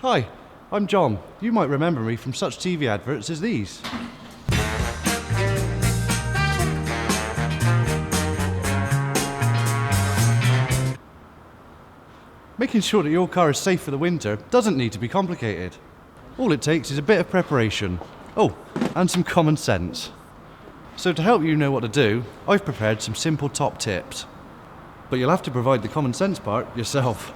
Hi, I'm John. You might remember me from such TV adverts as these. Making sure that your car is safe for the winter doesn't need to be complicated. All it takes is a bit of preparation. Oh, and some common sense. So to help you know what to do, I've prepared some simple top tips. But you'll have to provide the common sense part yourself.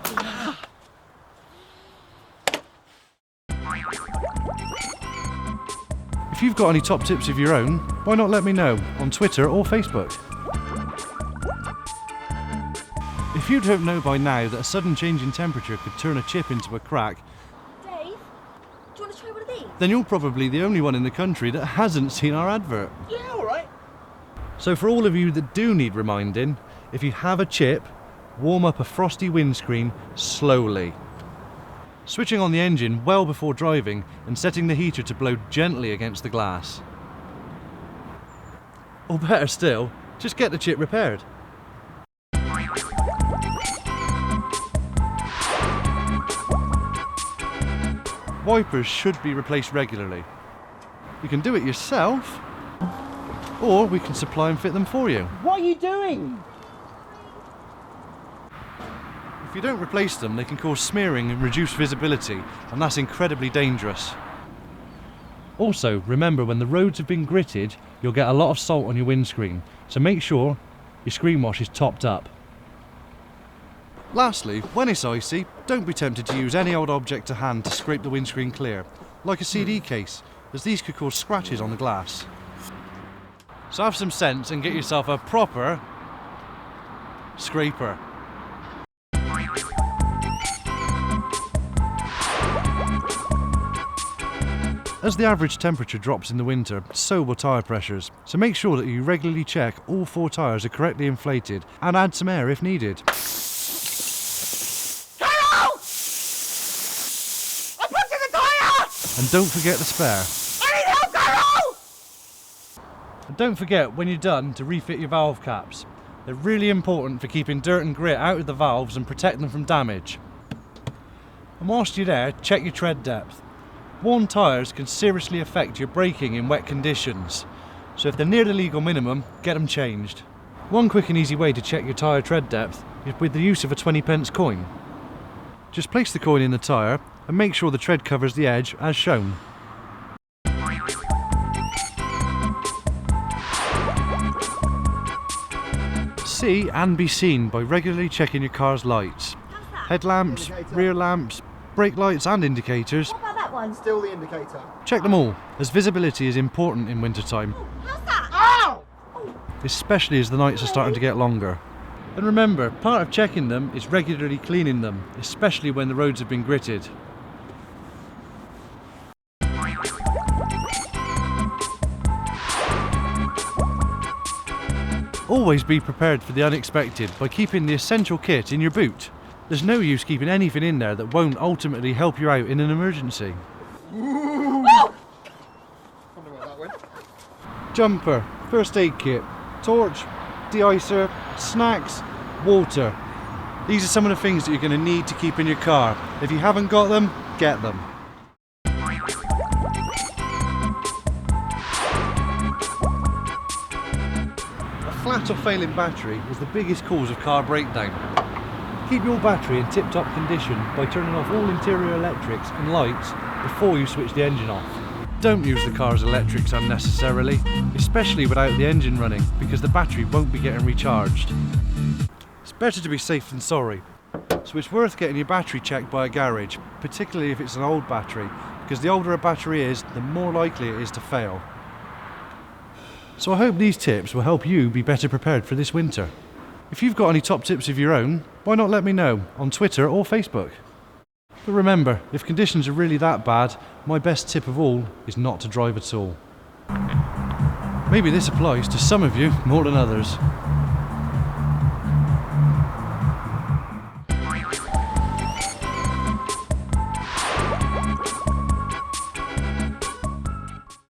If you've got any top tips of your own, why not let me know on Twitter or Facebook? If you don't know by now that a sudden change in temperature could turn a chip into a crack, Dave, do you want to try one of these? then you're probably the only one in the country that hasn't seen our advert. Yeah, alright. So for all of you that do need reminding, if you have a chip, warm up a frosty windscreen slowly. Switching on the engine well before driving and setting the heater to blow gently against the glass. Or better still, just get the chip repaired. Wipers should be replaced regularly. You can do it yourself, or we can supply and fit them for you. What are you doing? If you don't replace them, they can cause smearing and reduce visibility, and that's incredibly dangerous. Also, remember when the roads have been gritted, you'll get a lot of salt on your windscreen, so make sure your screen wash is topped up. Lastly, when it's icy, don't be tempted to use any old object to hand to scrape the windscreen clear, like a CD case, as these could cause scratches on the glass. So have some sense and get yourself a proper scraper. As the average temperature drops in the winter, so will tyre pressures, so make sure that you regularly check all 4 tyres are correctly inflated and add some air if needed. And don't forget the spare. I need help, Carol! And don't forget when you're done to refit your valve caps. They're really important for keeping dirt and grit out of the valves and protect them from damage. And whilst you're there, check your tread depth. Worn tyres can seriously affect your braking in wet conditions, so if they're near the legal minimum, get them changed. One quick and easy way to check your tyre tread depth is with the use of a 20p coin. Just place the coin in the tyre and make sure the tread covers the edge as shown. See and be seen by regularly checking your car's lights. Headlamps, rear lamps, brake lights and indicators. What about that one? Still the indicator. Check them all, as visibility is important in wintertime, How's that? Ow! especially as the nights are starting to get longer. And remember, part of checking them is regularly cleaning them, especially when the roads have been gritted. Always be prepared for the unexpected by keeping the essential kit in your boot. There's no use keeping anything in there that won't ultimately help you out in an emergency. Wonder where that went. Jumper, first aid kit, torch, de-icer, snacks, water. These are some of the things that you're going to need to keep in your car. If you haven't got them, get them. A flat or failing battery is the biggest cause of car breakdown. Keep your battery in tip-top condition by turning off all interior electrics and lights before you switch the engine off. Don't use the car's electrics unnecessarily, especially without the engine running, because the battery won't be getting recharged. It's better to be safe than sorry, so it's worth getting your battery checked by a garage, particularly if it's an old battery, because the older a battery is, the more likely it is to fail. So I hope these tips will help you be better prepared for this winter. If you've got any top tips of your own, why not let me know on Twitter or Facebook? But remember, if conditions are really that bad, my best tip of all is not to drive at all. Maybe this applies to some of you more than others.